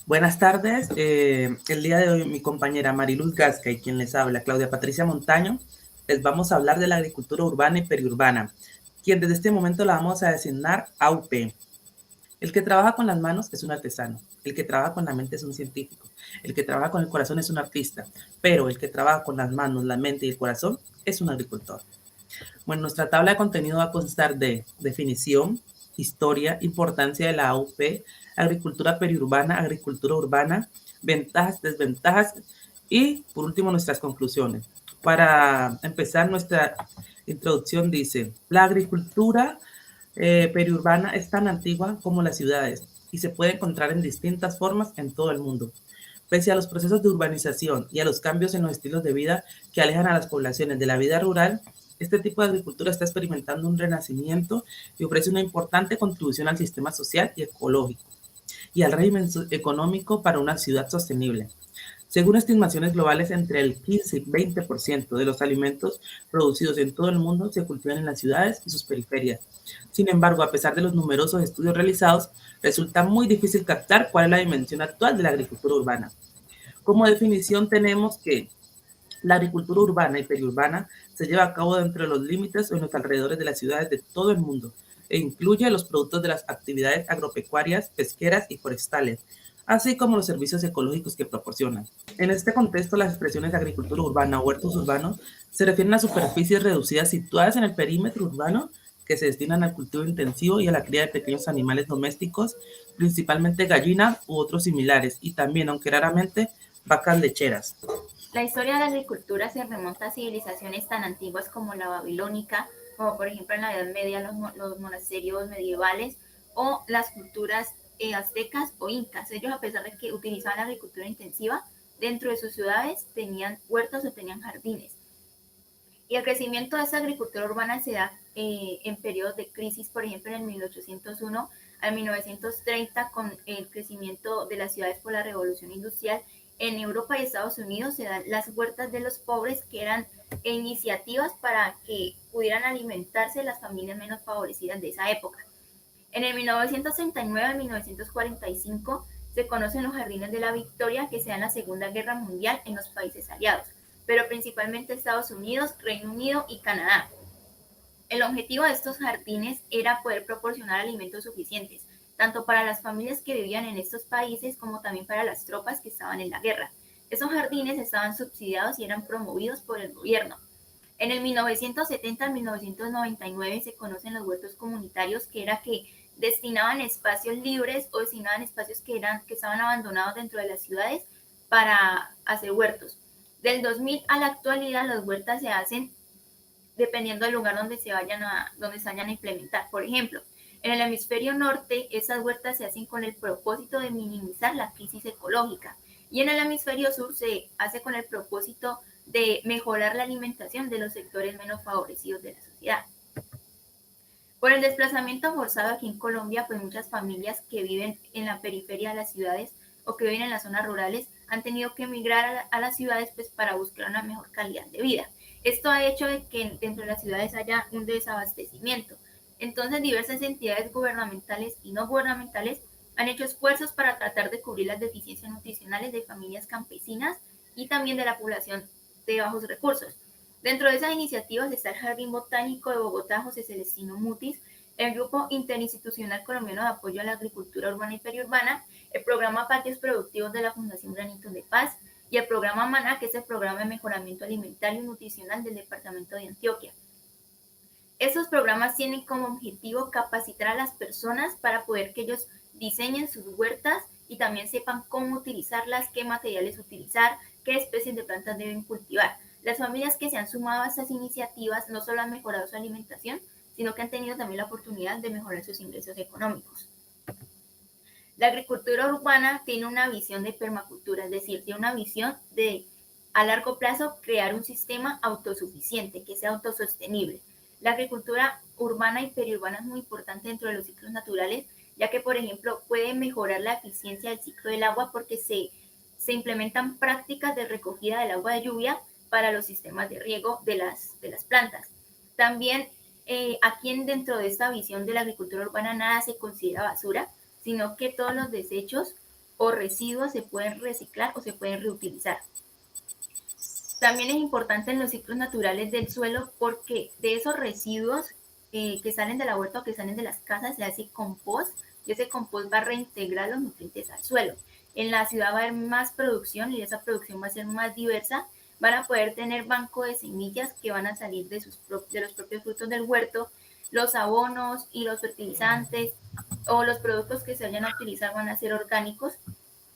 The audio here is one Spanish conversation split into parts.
Buenas tardes. El día de hoy mi compañera Mariluz Gasca y quien les habla, Claudia Patricia Montaño, les vamos a hablar de la agricultura urbana y periurbana, quien desde este momento la vamos a designar AUP. El que trabaja con las manos es un artesano, el que trabaja con la mente es un científico, el que trabaja con el corazón es un artista, pero el que trabaja con las manos, la mente y el corazón es un agricultor. Bueno, nuestra tabla de contenido va a constar de definición, historia, importancia de la AUP, agricultura periurbana, agricultura urbana, ventajas, desventajas y, por último, nuestras conclusiones. Para empezar nuestra introducción dice, la agricultura periurbana es tan antigua como las ciudades y se puede encontrar en distintas formas en todo el mundo. Pese a los procesos de urbanización y a los cambios en los estilos de vida que alejan a las poblaciones de la vida rural, este tipo de agricultura está experimentando un renacimiento y ofrece una importante contribución al sistema social y ecológico y al régimen económico para una ciudad sostenible. Según estimaciones globales, entre el 15 y 20% de los alimentos producidos en todo el mundo se cultivan en las ciudades y sus periferias. Sin embargo, a pesar de los numerosos estudios realizados, resulta muy difícil captar cuál es la dimensión actual de la agricultura urbana. Como definición tenemos que la agricultura urbana y periurbana se lleva a cabo dentro de los límites o en los alrededores de las ciudades de todo el mundo e incluye los productos de las actividades agropecuarias, pesqueras y forestales, así como los servicios ecológicos que proporcionan. En este contexto, las expresiones de agricultura urbana o huertos urbanos se refieren a superficies reducidas situadas en el perímetro urbano que se destinan al cultivo intensivo y a la cría de pequeños animales domésticos, principalmente gallinas u otros similares, y también, aunque raramente, vacas lecheras. La historia de la agricultura se remonta a civilizaciones tan antiguas como la babilónica, como por ejemplo en la Edad Media los monasterios medievales o las culturas aztecas o incas. Ellos, a pesar de que utilizaban la agricultura intensiva, dentro de sus ciudades tenían huertos o tenían jardines. Y el crecimiento de esa agricultura urbana se da en periodos de crisis, por ejemplo en el 1801 al 1930, con el crecimiento de las ciudades por la revolución industrial. En Europa y Estados Unidos se dan las huertas de los pobres, que eran iniciativas para que pudieran alimentarse las familias menos favorecidas de esa época. En el 1939 al 1945 se conocen los Jardines de la Victoria, que se dan en la Segunda Guerra Mundial en los países aliados, pero principalmente Estados Unidos, Reino Unido y Canadá. El objetivo de estos jardines era poder proporcionar alimentos suficientes, tanto para las familias que vivían en estos países como también para las tropas que estaban en la guerra. Esos jardines estaban subsidiados y eran promovidos por el gobierno. En el 1970 al 1999 se conocen los huertos comunitarios, que era que destinaban espacios libres o destinaban espacios que estaban abandonados dentro de las ciudades para hacer huertos. Del 2000 a la actualidad, las huertas se hacen dependiendo del lugar donde se vayan a implementar. Por ejemplo, en el hemisferio norte, esas huertas se hacen con el propósito de minimizar la crisis ecológica, y en el hemisferio sur se hace con el propósito de mejorar la alimentación de los sectores menos favorecidos de la sociedad. Por el desplazamiento forzado aquí en Colombia, pues muchas familias que viven en la periferia de las ciudades o que viven en las zonas rurales han tenido que emigrar a las ciudades, pues, para buscar una mejor calidad de vida. Esto ha hecho de que dentro de las ciudades haya un desabastecimiento. Entonces, diversas entidades gubernamentales y no gubernamentales han hecho esfuerzos para tratar de cubrir las deficiencias nutricionales de familias campesinas y también de la población de bajos recursos. Dentro de esas iniciativas está el Jardín Botánico de Bogotá José Celestino Mutis, el Grupo Interinstitucional Colombiano de Apoyo a la Agricultura Urbana y Periurbana, el Programa Patios Productivos de la Fundación Granitos de Paz y el Programa MANA, que es el Programa de Mejoramiento Alimentario y Nutricional del Departamento de Antioquia. Estos programas tienen como objetivo capacitar a las personas para poder que ellos diseñen sus huertas y también sepan cómo utilizarlas, qué materiales utilizar, qué especies de plantas deben cultivar. Las familias que se han sumado a estas iniciativas no solo han mejorado su alimentación, sino que han tenido también la oportunidad de mejorar sus ingresos económicos. La agricultura urbana tiene una visión de permacultura, es decir, tiene una visión de a largo plazo crear un sistema autosuficiente, que sea autosostenible. La agricultura urbana y periurbana es muy importante dentro de los ciclos naturales, ya que, por ejemplo, puede mejorar la eficiencia del ciclo del agua porque se implementan prácticas de recogida del agua de lluvia para los sistemas de riego de las plantas. También aquí dentro de esta visión de la agricultura urbana nada se considera basura, sino que todos los desechos o residuos se pueden reciclar o se pueden reutilizar. También es importante en los ciclos naturales del suelo porque de esos residuos que salen de la huerta o que salen de las casas se hace compost y ese compost va a reintegrar los nutrientes al suelo. En la ciudad va a haber más producción y esa producción va a ser más diversa. Van a poder tener banco de semillas que van a salir de los propios frutos del huerto. Los abonos y los fertilizantes o los productos que se vayan a utilizar van a ser orgánicos.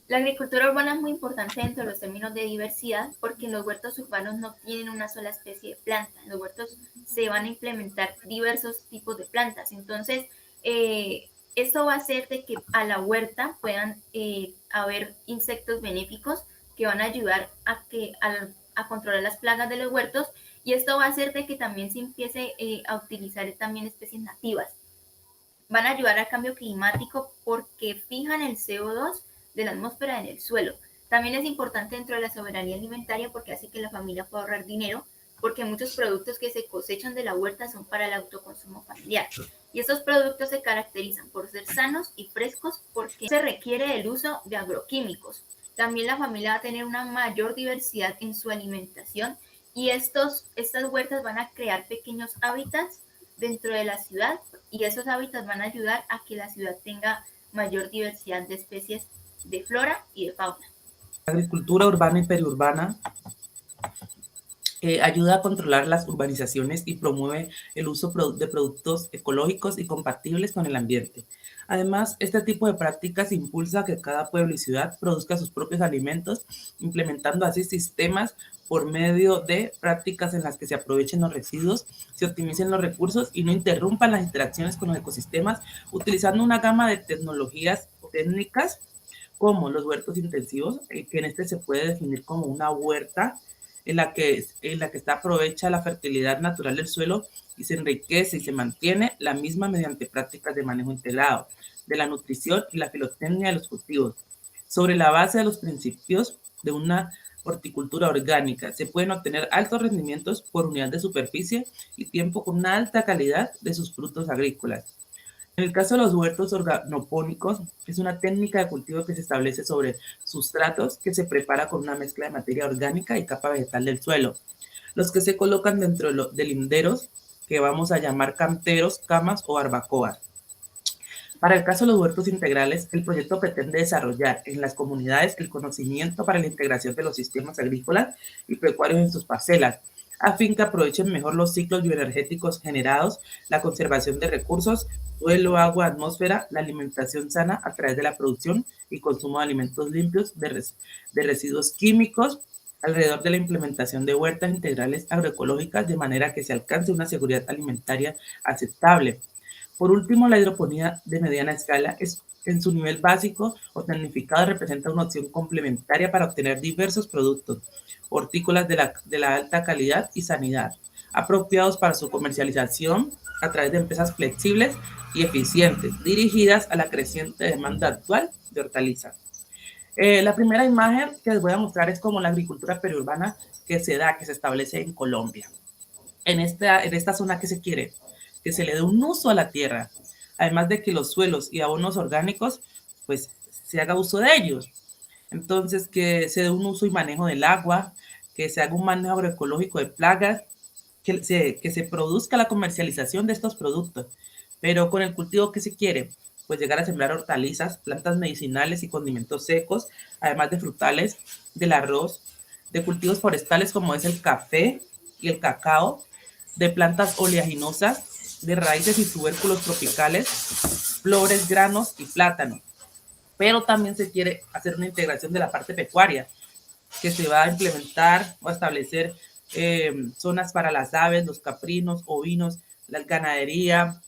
La agricultura urbana es muy importante dentro de los términos de diversidad porque los huertos urbanos no tienen una sola especie de planta. En los huertos se van a implementar diversos tipos de plantas. Entonces, esto va a hacer de que a la huerta puedan haber insectos benéficos que van a ayudar a controlar las plagas de los huertos y esto va a hacer de que también se empiece a utilizar también especies nativas. Van a ayudar al cambio climático porque fijan el CO2 de la atmósfera en el suelo. También es importante dentro de la soberanía alimentaria porque hace que la familia pueda ahorrar dinero, porque muchos productos que se cosechan de la huerta son para el autoconsumo familiar. Y estos productos se caracterizan por ser sanos y frescos porque se requiere el uso de agroquímicos. También la familia va a tener una mayor diversidad en su alimentación y estas huertas van a crear pequeños hábitats dentro de la ciudad y esos hábitats van a ayudar a que la ciudad tenga mayor diversidad de especies de flora y de fauna. La agricultura urbana y periurbana ayuda a controlar las urbanizaciones y promueve el uso de productos ecológicos y compatibles con el ambiente. Además, este tipo de prácticas impulsa a que cada pueblo y ciudad produzca sus propios alimentos, implementando así sistemas por medio de prácticas en las que se aprovechen los residuos, se optimicen los recursos y no interrumpan las interacciones con los ecosistemas, utilizando una gama de tecnologías o técnicas como los huertos intensivos, que en este se puede definir como una huerta en la que está aprovecha la fertilidad natural del suelo y se enriquece y se mantiene la misma mediante prácticas de manejo integrado de la nutrición y la filotecnia de los cultivos. Sobre la base de los principios de una horticultura orgánica, se pueden obtener altos rendimientos por unidad de superficie y tiempo con una alta calidad de sus frutos agrícolas. En el caso de los huertos organopónicos, es una técnica de cultivo que se establece sobre sustratos que se prepara con una mezcla de materia orgánica y capa vegetal del suelo. Los que se colocan dentro de linderos, que vamos a llamar canteros, camas o barbacoas. Para el caso de los huertos integrales, el proyecto pretende desarrollar en las comunidades el conocimiento para la integración de los sistemas agrícolas y pecuarios en sus parcelas, a fin que aprovechen mejor los ciclos bioenergéticos generados, la conservación de recursos, suelo, agua, atmósfera, la alimentación sana a través de la producción y consumo de alimentos limpios de residuos químicos, alrededor de la implementación de huertas integrales agroecológicas de manera que se alcance una seguridad alimentaria aceptable. Por último, la hidroponía de mediana escala en su nivel básico o tecnificado representa una opción complementaria para obtener diversos productos hortícolas de la alta calidad y sanidad, apropiados para su comercialización a través de empresas flexibles y eficientes, dirigidas a la creciente demanda actual de hortalizas. La primera imagen que les voy a mostrar es como la agricultura periurbana que se establece en Colombia. En esta zona, ¿qué se quiere? Que se le dé un uso a la tierra, además de que los suelos y abonos orgánicos, pues se haga uso de ellos. Entonces, que se dé un uso y manejo del agua, que se haga un manejo agroecológico de plagas, que se produzca la comercialización de estos productos. Pero con el cultivo, ¿qué se quiere? Pues llegar a sembrar hortalizas, plantas medicinales y condimentos secos, además de frutales, del arroz, de cultivos forestales como es el café y el cacao, de plantas oleaginosas, de raíces y tubérculos tropicales, flores, granos y plátanos. Pero también se quiere hacer una integración de la parte pecuaria, que se va a implementar o a establecer zonas para las aves, los caprinos, ovinos, la ganadería,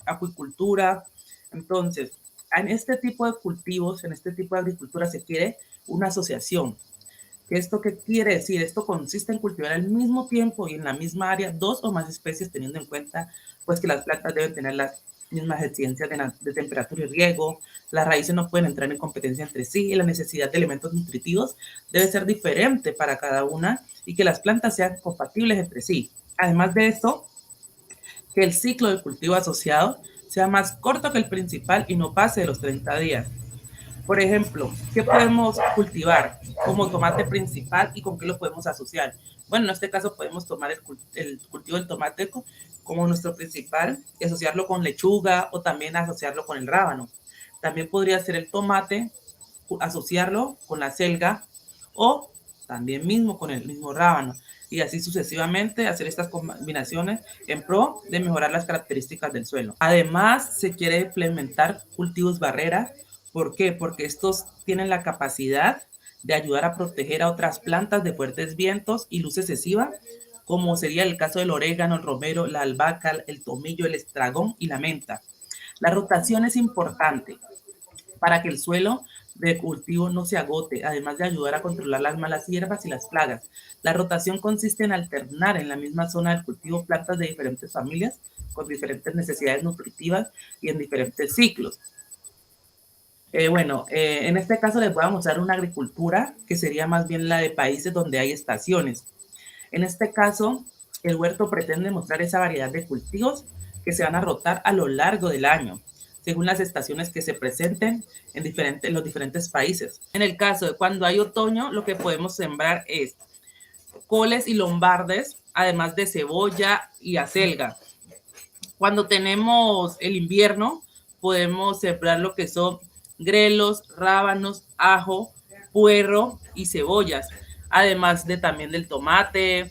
acuicultura. Entonces, en este tipo de cultivos, en este tipo de agricultura se quiere una asociación. ¿Esto qué quiere decir? Esto consiste en cultivar al mismo tiempo y en la misma área dos o más especies, teniendo en cuenta pues que las plantas deben tener las mismas exigencias de temperatura y riego, las raíces no pueden entrar en competencia entre sí y la necesidad de elementos nutritivos debe ser diferente para cada una y que las plantas sean compatibles entre sí. Además de esto, que el ciclo de cultivo asociado sea más corto que el principal y no pase de los 30 días. Por ejemplo, ¿qué podemos cultivar como tomate principal y con qué lo podemos asociar? Bueno, en este caso podemos tomar el cultivo del tomate como nuestro principal y asociarlo con lechuga o también asociarlo con el rábano. También podría ser el tomate, asociarlo con la selga o también mismo con el mismo rábano y así sucesivamente hacer estas combinaciones en pro de mejorar las características del suelo. Además, se quiere implementar cultivos barrera. ¿Por qué? Porque estos tienen la capacidad de ayudar a proteger a otras plantas de fuertes vientos y luz excesiva, como sería el caso del orégano, el romero, la albahaca, el tomillo, el estragón y la menta. La rotación es importante para que el suelo de cultivo no se agote, además de ayudar a controlar las malas hierbas y las plagas. La rotación consiste en alternar en la misma zona del cultivo plantas de diferentes familias con diferentes necesidades nutritivas y en diferentes ciclos. En este caso les voy a mostrar una agricultura que sería más bien la de países donde hay estaciones. En este caso, el huerto pretende mostrar esa variedad de cultivos que se van a rotar a lo largo del año, según las estaciones que se presenten en los diferentes países. En el caso de cuando hay otoño, lo que podemos sembrar es coles y lombardes, además de cebolla y acelga. Cuando tenemos el invierno, podemos sembrar lo que son grelos, rábanos, ajo, puerro y cebollas, además de también del tomate.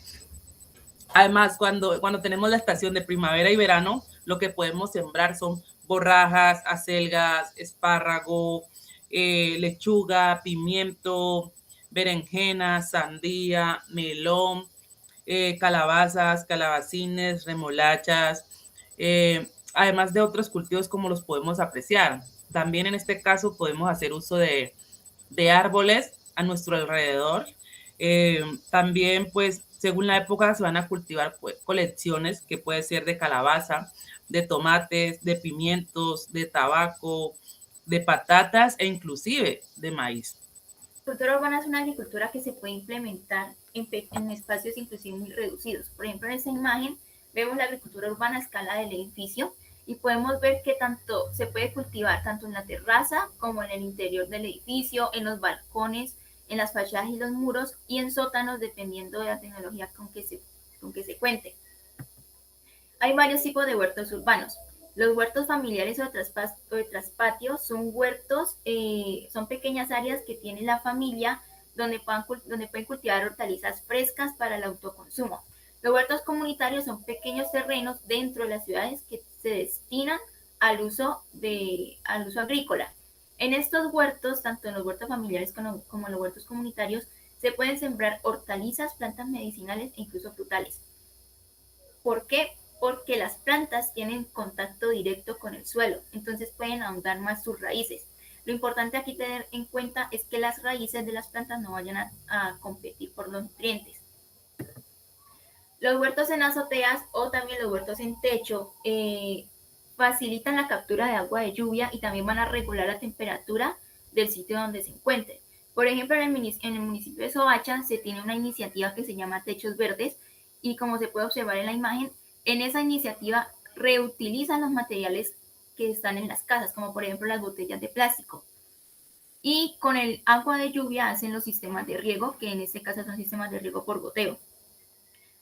Además, cuando tenemos la estación de primavera y verano, lo que podemos sembrar son borrajas, acelgas, espárrago, lechuga, pimiento, berenjena, sandía, melón, calabazas, calabacines, remolachas, además de otros cultivos como los podemos apreciar. También en este caso podemos hacer uso de árboles a nuestro alrededor. También, pues, según la época, se van a cultivar pues, colecciones que puede ser de calabaza, de tomates, de pimientos, de tabaco, de patatas e inclusive de maíz. La agricultura urbana es una agricultura que se puede implementar en espacios inclusive muy reducidos. Por ejemplo, en esta imagen vemos la agricultura urbana a escala del edificio y podemos ver que tanto se puede cultivar tanto en la terraza como en el interior del edificio, en los balcones, en las fachadas y los muros y en sótanos dependiendo de la tecnología con que se cuente. Hay varios tipos de huertos urbanos. Los huertos familiares o de traspatio son huertos, son pequeñas áreas que tiene la familia donde pueden cultivar hortalizas frescas para el autoconsumo. Los huertos comunitarios son pequeños terrenos dentro de las ciudades que se destinan al uso agrícola. En estos huertos, tanto en los huertos familiares como en los huertos comunitarios, se pueden sembrar hortalizas, plantas medicinales e incluso frutales. ¿Por qué? Porque las plantas tienen contacto directo con el suelo, entonces pueden ahondar más sus raíces. Lo importante aquí tener en cuenta es que las raíces de las plantas no vayan a competir por los nutrientes. Los huertos en azoteas o también los huertos en techo facilitan la captura de agua de lluvia y también van a regular la temperatura del sitio donde se encuentren. Por ejemplo, en el municipio de Soacha se tiene una iniciativa que se llama Techos Verdes y como se puede observar en la imagen, en esa iniciativa reutilizan los materiales que están en las casas, como por ejemplo las botellas de plástico. Y con el agua de lluvia hacen los sistemas de riego, que en este caso son sistemas de riego por goteo.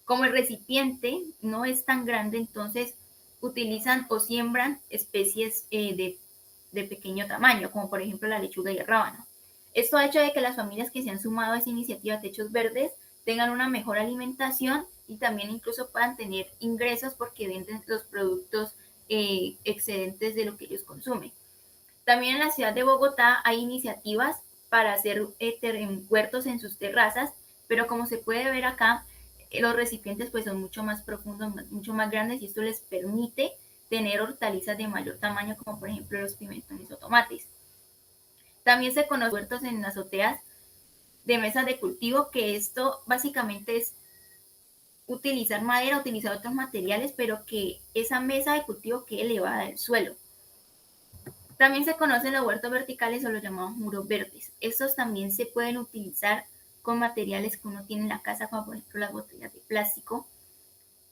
Como el recipiente no es tan grande, entonces utilizan o siembran especies de pequeño tamaño, como por ejemplo la lechuga y el rábano. Esto ha hecho de que las familias que se han sumado a esa iniciativa Techos Verdes tengan una mejor alimentación y también incluso puedan tener ingresos porque venden los productos excedentes de lo que ellos consumen. También en la ciudad de Bogotá hay iniciativas para hacer huertos en sus terrazas, pero como se puede ver acá, los recipientes pues son mucho más profundos, mucho más grandes y esto les permite tener hortalizas de mayor tamaño como por ejemplo los pimentones o tomates. También se conocen huertos en azoteas de mesas de cultivo, que esto básicamente es utilizar madera, utilizar otros materiales, pero que esa mesa de cultivo quede elevada del suelo. También se conocen los huertos verticales o los llamados muros verdes. Estos también se pueden utilizar con materiales que uno tiene en la casa, como por ejemplo las botellas de plástico.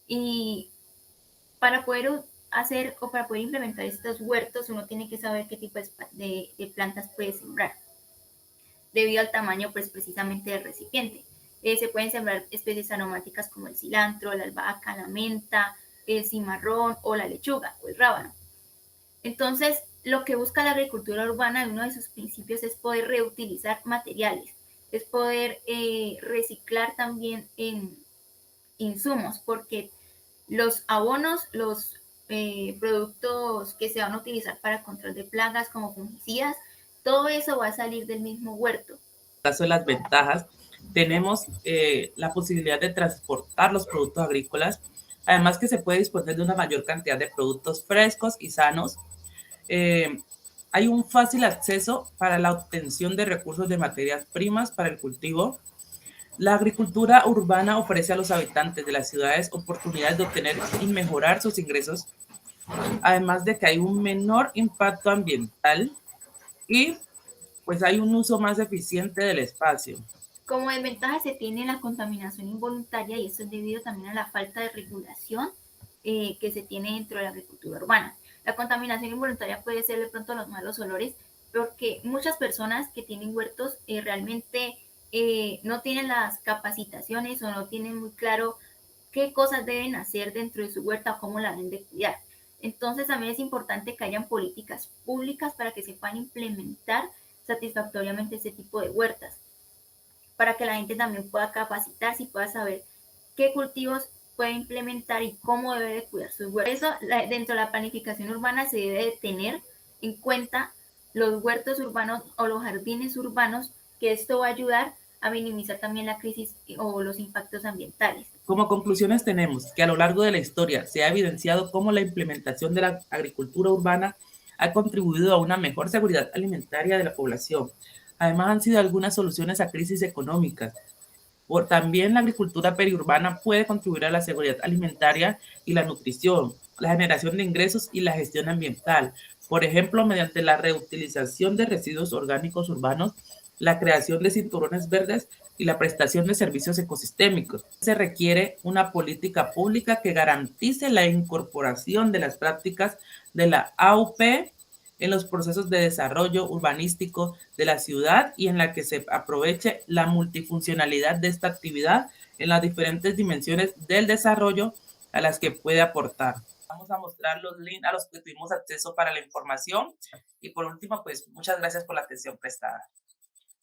Y para poder hacer o para poder implementar estos huertos, uno tiene que saber qué tipo de plantas puede sembrar, debido al tamaño pues precisamente del recipiente. Se pueden sembrar especies aromáticas como el cilantro, la albahaca, la menta, el cimarrón o la lechuga o el rábano. Entonces, lo que busca la agricultura urbana, uno de sus principios es poder reutilizar materiales, es poder reciclar también en insumos, porque los abonos, los productos que se van a utilizar para control de plagas como fungicidas, todo eso va a salir del mismo huerto. En el caso de las ventajas, tenemos la posibilidad de transportar los productos agrícolas, además que se puede disponer de una mayor cantidad de productos frescos y sanos. Eh, Hay un fácil acceso para la obtención de recursos de materias primas para el cultivo. La agricultura urbana ofrece a los habitantes de las ciudades oportunidades de obtener y mejorar sus ingresos, además de que hay un menor impacto ambiental y pues hay un uso más eficiente del espacio. Como desventaja se tiene la contaminación involuntaria y eso es debido también a la falta de regulación que se tiene dentro de la agricultura urbana. La contaminación involuntaria puede ser de pronto los malos olores, porque muchas personas que tienen huertos realmente no tienen las capacitaciones o no tienen muy claro qué cosas deben hacer dentro de su huerta o cómo la deben de cuidar. Entonces también es importante que hayan políticas públicas para que se puedan implementar satisfactoriamente este tipo de huertas, para que la gente también pueda capacitarse y pueda saber qué cultivos puede implementar y cómo debe de cuidar sus huertos. Eso, dentro de la planificación urbana se debe de tener en cuenta los huertos urbanos o los jardines urbanos, que esto va a ayudar a minimizar también la crisis o los impactos ambientales. Como conclusiones tenemos que a lo largo de la historia se ha evidenciado cómo la implementación de la agricultura urbana ha contribuido a una mejor seguridad alimentaria de la población. Además, han sido algunas soluciones a crisis económicas. También la agricultura periurbana puede contribuir a la seguridad alimentaria y la nutrición, la generación de ingresos y la gestión ambiental. Por ejemplo, mediante la reutilización de residuos orgánicos urbanos, la creación de cinturones verdes y la prestación de servicios ecosistémicos. Se requiere una política pública que garantice la incorporación de las prácticas de la AUP en los procesos de desarrollo urbanístico de la ciudad y en la que se aproveche la multifuncionalidad de esta actividad en las diferentes dimensiones del desarrollo a las que puede aportar. Vamos a mostrar los links a los que tuvimos acceso para la información y por último, pues muchas gracias por la atención prestada.